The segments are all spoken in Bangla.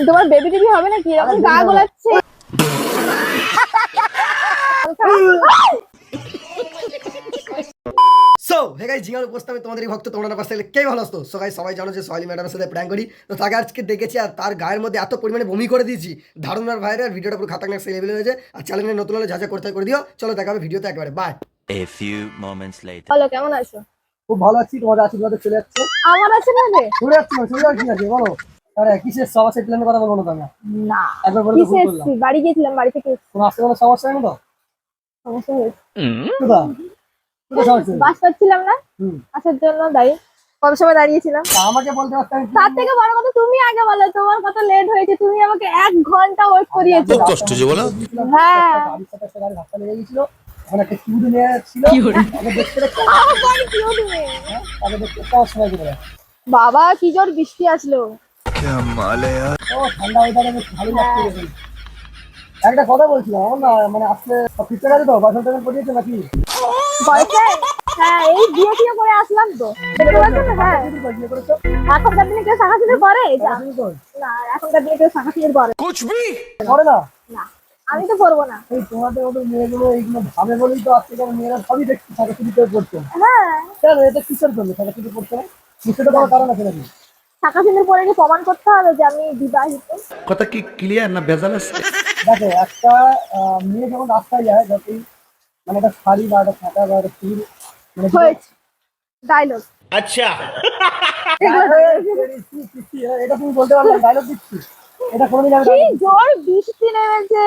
তোমার বেবি টেবি হবে নাকি? এরকম গা গোলাচ্ছে। সো হে গাইস, জিঙ্গাল উপস্থিত আমি তোমাদের ভক্ত, তোমরা না পাশে থাকলে কে ভালো আসতো। সো গাইস, সবাই জানো যে সোহালি ম্যাডামের সাথে প্র্যাঙ্ক করি, তো তাকে আজকে দেখেছি আর তার গায়ের মধ্যে এত পরিমাণে বমি করে দিয়েছি, ধারণার বাইরে। আর ভিডিওটা পুরো খাতারনাক সেই লেভেলে হয়েছে। আর চ্যানেলে নতুন হলে যা যা করতে হয় করে দিও। চলো দেখা হবে ভিডিওতে একেবারে। By. A few moments later. বলো কেমন আছো? খুব ভালো আছি, তোমাদের আশীর্বাদে চলে যাচ্ছে। আমার আছে না রে? চলে যাচ্ছে না, চলে যাচ্ছে নাকি বলো? আরে কিসের সমস্যা, প্ল্যানের কথা বলবো না তো? না, একবার বলে তো কিসে ভুল করলাম। এসেছি? বাড়ি গেছিলাম, বাড়ি থেকে এসেছি। কোনো আসতে কোনো সমস্যা নেই তো? সমস্যা হয়েছে। কোথা কোথা সমস্যা? বাস পাচ্ছিলাম না, আসার জন্য দাঁড়িয়ে কত সময় দাঁড়িয়েছিলাম। তা আমাকে বলতে পারতাম। তার থেকে বড় কথা তুমি আগে বলো, তোমার কত লেট হয়েছে। তুমি আমাকে 1 ঘন্টা ওয়েট করিয়েছো। খুব কষ্ট যে বলো। হ্যাঁ, গাড়ির সাথে একটা গাড়ি ধাক্কা লেগে গেছিল, ওখানে একটা কিউট নিয়ে ছিল। আগে দেখতে দেখতে আবার কি হলো? আগে দেখতে পাওয়ার সময় দিবে। বাবা কি জোর বৃষ্টি আসলো। ও ঠান্ডা ওয়েদারে বেশ ভালো লাগছে দেখুন। একটা কথা বলছিলাম, আমার না মানে আজকে ফিরতে গেছে তো, বাসন টাসন পড়িয়েছে নাকি? বয়সে হ্যাঁ, এই বিয়ে টিয়ে করে আসলাম তো। দেখতে পাচ্ছ তো? হ্যাঁ, বিয়ে করেছো? এখনকার দিনে কেউ শাখা সিঁদুর পরে? তুমি তো না, এখনকার দিনে কেউ শাখা সিঁদুর পরে করে না। না। আমি তো পরবো না। এই তোমাদের মতো মেয়েগুলো এইগুলো ভাবে বলেই তো আজকে মেয়েরা সবই দেখছি সাথে শুরু করে পড়তো। হ্যাঁ, কেন এটা কিসের জন্য সাথে শুরু করতে হয়? নিশ্চয়ই কোনো কারণ আছে নাকি? শাখা সিঁদুর পরে কি প্রমাণ করতে হবে যে আমি বিবাহিত? কথা কি ক্লিয়ার না ভেজাল আছে? দেখো, একটা মেয়ে যখন রাস্তায় যায়, যতই মানে একটা শাড়ি বা একটা ছাতা বা একটা চুল মানে হয়েছে ডায়লগ। আচ্ছা এটা তুমি বলতে পারবে ডায়লগ দিচ্ছি, এটা কোনোদিন আমি কি জোর বৃষ্টি নেমেছে।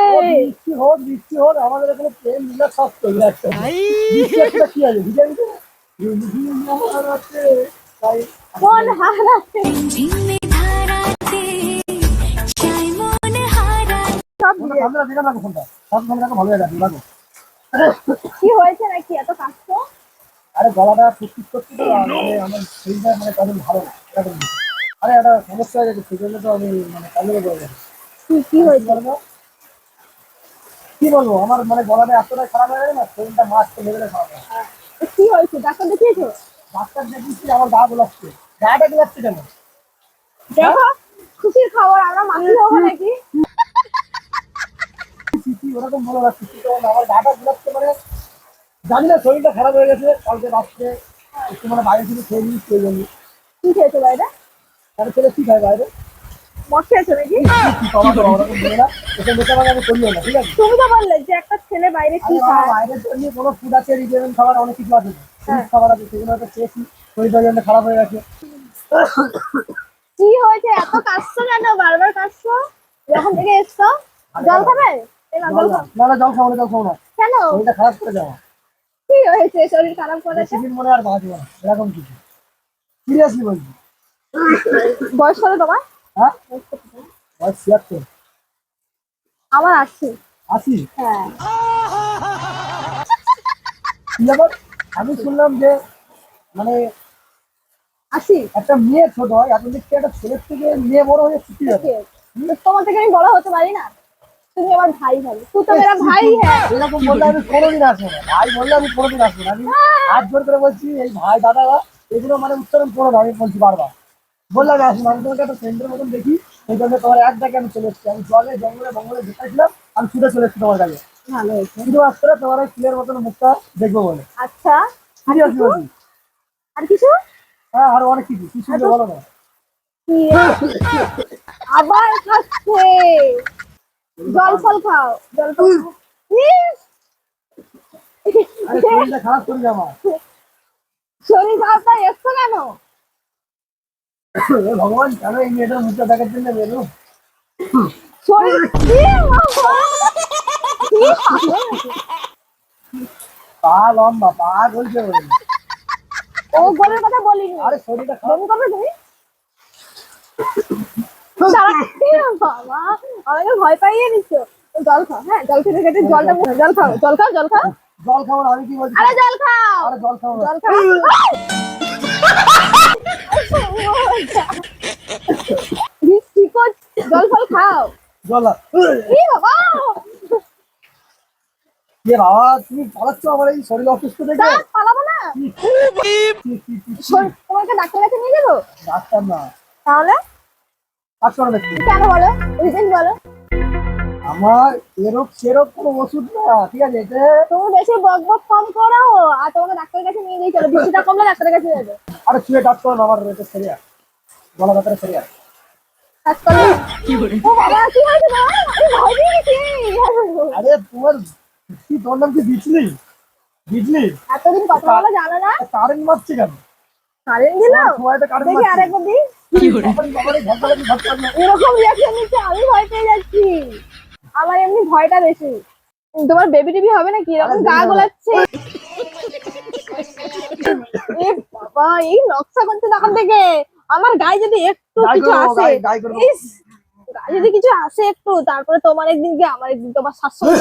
বৃষ্টি হোক আমাদের এখানে প্রেম লীলা সব চলে একটা বৃষ্টি একটা কি আছে ভিজে ভিজে তাই মন হারাতে সব ওটা দিয়ে। সামনে দিলাম না ফোনটা, সব সামনে ভালো হয়ে যাবে লাগো। কি হয়েছে নাকি এত কাষ্ট? আরে গলাটা ফুসফুস করছি তো, মানে আমার শরীরটা মানে তেমন ভালো না, এরকম কিছু। আরে একটা সমস্যা হয়ে গেছে, সেই জন্য তো আমি মানে কাজে করে গেছি। কি হয়েছে? বলবো কি বলবো, আমার মানে গলাটা এতটাই খারাপ হয়ে গেছে না, শরীরটা মাছ লেভেলে খারাপ হয়ে গেছে। কি হয়েছে? ডাক্তার দেখিয়েছো? ডাক্তার দেখিয়েছি, আমার গা গোলাচ্ছে। গাটা গোলাচ্ছে কেন? দেখো, খুশির খবর, আমরা মাসি হবো নাকি? ওরকম ভালো লাগছে, কিন্তু আমার গাটা গোলাচ্ছে মানে জানি না, শরীরটা খারাপ হয়ে গেছে। কালকে রাত্রে একটু মানে বাইরে থেকে খেয়ে নিই, সেই জন্য। কি খেয়েছো বাইরে? তাহলে ছেলে কি খায় বাইরে? মদ খেয়েছো নাকি? কি খাওয়া দাওয়া ওরকম বলে না, এসব বেশি আমাকে আমি করিও না, ঠিক আছে? তুমি তো বললে যে একটা ছেলে বাইরে কি আরে বাবা, খায়। বাইরের জন্য কোনো ফুড আছে, রিজেন্ট খাবার অনেক কিছু আছে, খাবার আছে, সেগুলো হয়তো খেয়েছি, শরীরটা জন্য খারাপ হয়ে গেছে। কি হয়েছে? এত কাশছো কেন? বারবার কাশছো যখন থেকে এসছো। জল খাবে? এই নাও জল খাও। না না, জল খাবো না, জল খাবো না, কেন? শরীরটা খারাপ করে যাওয়া। কি হয়েছে? শরীর খারাপ করেছে? বেশিদিন মনে আর বাঁচবো না, এরকম কিছু। সিরিয়াসলি বলছি। বয়স কত তোমার? হ্যাঁ, বয়স 76। আমার 80। 80? হ্যাঁ। কি ব্যাপার? আমি শুনলাম যে মানে 80? একটা মেয়ে ছোট হয়, এখন দেখছি একটা ছেলের থেকে মেয়ে বড় হয়ে ছুটি যাবে। তোমার থেকে আমি বড় হতে পারি না? তুমি আমার ভাই হবে। তুই তো মেরা ভাই হ্যাঁ। এরকম বললে আমি কোনোদিন আসবো না, ভাই বললে আমি কোনোদিন আসবো না। আমি হাত জোর করে বলছি, এই ভাই দাদা এগুলো মানে উচ্চারণ করো না, আমি বলছি বারবার। বললাম আসবো না, আমি তোমাকে একটা ফ্রেন্ডের মতন দেখি, সেই জন্য তোমার এক ডাকে আমি চলে এসেছি। আমি জলে জঙ্গলে বঙ্গলে যেতেছিলাম, আমি ছুটে চলে এসেছি তোমার কাছে, ভালো হয়েছে। শুধুমাত্র তোমার ওই ফুলের মতন মুখটা দেখবো বলে। আচ্ছা, সিরিয়াসলি বলছি। আর কিছু? হ্যাঁ, আরো অনেক কিছু, কি শুনতে বলো না। কি? আবার খাচ্ছে। জল ফল খাও, জল ফল খাও। ইস! আরে শরীরটা খারাপ করি আমার। শরীর খারাপটা এসছো কেন? হে ভগবান, কেন এই মেয়েটার মুখটা দেখার জন্য বেরো? শরীর কি বাবা? কি খাবে? পা লম্বা, পা বলছে বলে। ও গোলের কথা বলিনি। আরে শরীরটা খারাপ। বমি করবে তুমি? দাঁড়া, কি বাবা, আমাকে ভয় পাইয়ে দিচ্ছ। জল খাও, হ্যাঁ জল খেতে খেতে জলটা জল খাও, জল খাও, জল খাও। জল খাবো না, আমি কি বলছি? আরে জল খাও, আরে জল খাবো না। জল খাও। কি করছ? জল ফল খাও। জল কি বাবা? এ বাবা, তুমি পালাচ্ছ আমার এই শরীর অসুস্থ দেখে? তা পালাবো না? তোমাকে ডাক্তার কাছে নিয়ে যাবো ডাক্তার না, তাহলে ডাক্তার দেখছি। কেন বলো, রিজন বলো। আমার সেরকম কোনো ওষুধ না, ঠিক আছে? এটা তুমি বেশি বক বক কম করো, আর তোমাকে ডাক্তারের কাছে নিয়ে গিয়ে চলো, বৃষ্টিটা কমলে ডাক্তারের কাছে যাবে। আরে শুয়ে ডাক্তার না, আমার এটা সিরিয়াস, গলা ব্যথাটা সিরিয়াস। ডাক্তার ও বাবা, কি হয়েছে তোমার? আমি ভয় পেয়ে গেছি। আরে তোমার তোর নাম কি বিজলি? বিজলি এতদিন কথা বলা জানো না? কারেন্ট মারছে কেন? কারেন্ট দিল? সময়টা কারেন্ট দেখি মারছে। আরেকবার দিই। এরকম রিয়াকশন নিচ্ছে, আমি ভয় পেয়ে যাচ্ছি। আমার এমনি ভয়টা বেশি। তোমার বেবি টিবি হবে নাকি? এরকম আরে গা baby গোলাচ্ছে। এ বাবা, এই নকশা করছে তখন থেকে। আমার গায়ে যদি একটু গায়ে কিছু করবো, আসে, গায়ে করবো। ইস, গায়ে যদি কিছু আসে একটু, তারপরে তোমার একদিন কি আমার একদিন, তোমার শাশুড়ি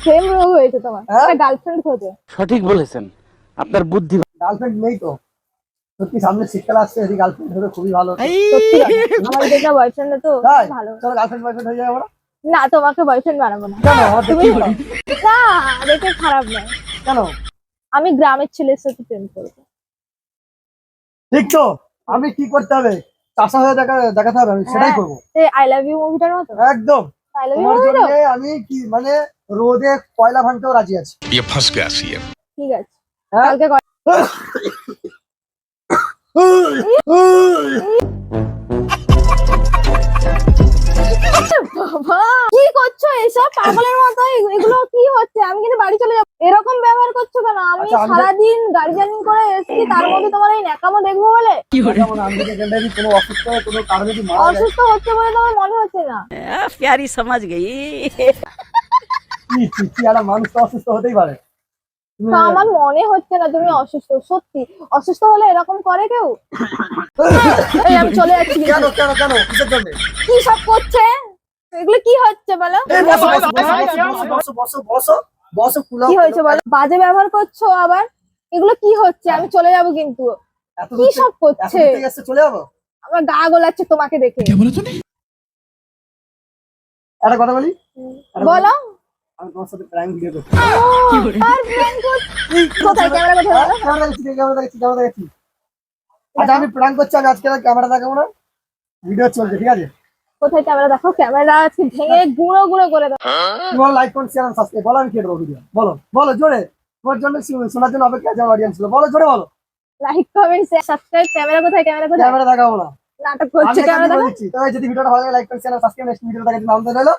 সেম রোগ হয়েছে তোমার। হ্যাঁ? একটা গার্লফ্রেন্ড খোঁজো। সঠিক বলেছেন, আপনার বুদ্ধি গার্লফ্রেন্ড নেই তো। সত্যি সামনে শীতকাল আসছে, যদি গার্লফ্রেন্ড হলে খুবই ভালো হতো। সত্যি কথা। আমার যেটা বয়ফ্রেন্ড তো তাই ভালো। চলো গার্লফ্রেন্ড বয়ফ্রেন্ড হয়ে যাবে আমরা। না, তোমাকে বয়ফ্রেন্ড বানাবো না। কেন? আমার তুমি দেখতে ভালো। না, দেখে খারাপ নয়। কেন? আমি গ্রামের ছেলের সাথে প্রেম করবো। ঠিক তো, আমি কি করতে হবে? চাষা হয়ে দেখাতে হবে, আমি সেটাই করবো। এই আই লাভ ইউ মুভিটার মতো। একদম। আই লাভ ইউ তোমার মুভিটা জন্য আমি কি মানে রোদে কয়লা ভাঙতেও রাজি আছি। ये फंस गया सीएम। ঠিক আছে। হ্যাঁ? কালকে বাবা, কি করছো এসব পাগলের মতো? এগুলো কি হচ্ছে? আমি কিন্তু বাড়ি চলে যাবো। এরকম ব্যবহার করছো কেন? আমি আচ্ছা, আমি সারাদিন গাড়ি জার্নি করে এসেছি, তার মধ্যে তোমার এই ন্যাকামো দেখবো বলে? যেমন আমি যদি এখানটায় কোনো অসুস্থ হয়ে কোনো কারণে যদি মারা যায়, অসুস্থ হচ্ছে বলে তোমার মনে হচ্ছে না? प्यारी समझ गई। কি একটা মানুষ তো অসুস্থ হতেই পারে। তুমি তো আমার মনে হচ্ছে না তুমি অসুস্থ। সত্যি অসুস্থ হলে এরকম করে কেউ? এই, আমি চলে যাচ্ছি কিন্তু। কেন কেন কেন কিসের জন্য? কি সব করছে? এগুলো কি হচ্ছে বলো? এই বসো বসো বসো বসো বসো বসো বসো কুলাও। কি হয়েছে বলো? বাজে ব্যবহার করছো আবার। এগুলো কি হচ্ছে? আমি চলে যাব কিন্তু। এত কি দূর সব থেকে- এত করছে? দূর থেকে এসে চলে যাবো? আমার গা গোলাচ্ছে তোমাকে দেখে। একটা কথা বলি, বলো। আমি তোমার সাথে প্র্যাঙ্ক ভিডিও করছি। আর প্ল্যান কোথায়? ক্যামেরা কোথায় বলো? ক্যামেরা দেখছি ক্যামেরা দেখছি ক্যামেরা দেখছি। আচ্ছা আমি প্র্যাঙ্ক করছি, আমি আজকে ক্যামেরা দেখাবো না, ভিডিও চলছে, ঠিক আছে? কোথায় ক্যামেরা? দেখো, ক্যামেরা আজকে ভেঙে গুঁড়ো গুঁড়ো করে দাও। তোমার লাইক করুন, শেয়ার সাবস্ক্রাইব, বলো আমি কে দেবো ভিডিও, বলো বলো জোরে। তোমার জন্য শোনার জন্য অপেক্ষা আছে আমার অডিয়েন্স গুলো, বলো জোরে বলো। Like comment share subscribe. Camera কোথায়? ক্যামেরা কোথায়? ক্যামেরা দেখাবো না, নাটক আমি করছে। এখান ক্যামেরা থেকে দেখো। বলে দিচ্ছি। তবে যদি ভিডিওটা ভালো লাগে লাইক করুন, শেয়ার সাবস্ক্রাইব, নেক্সট ভিডিও দেখার জন্য আমন্ত্রণ রইলো।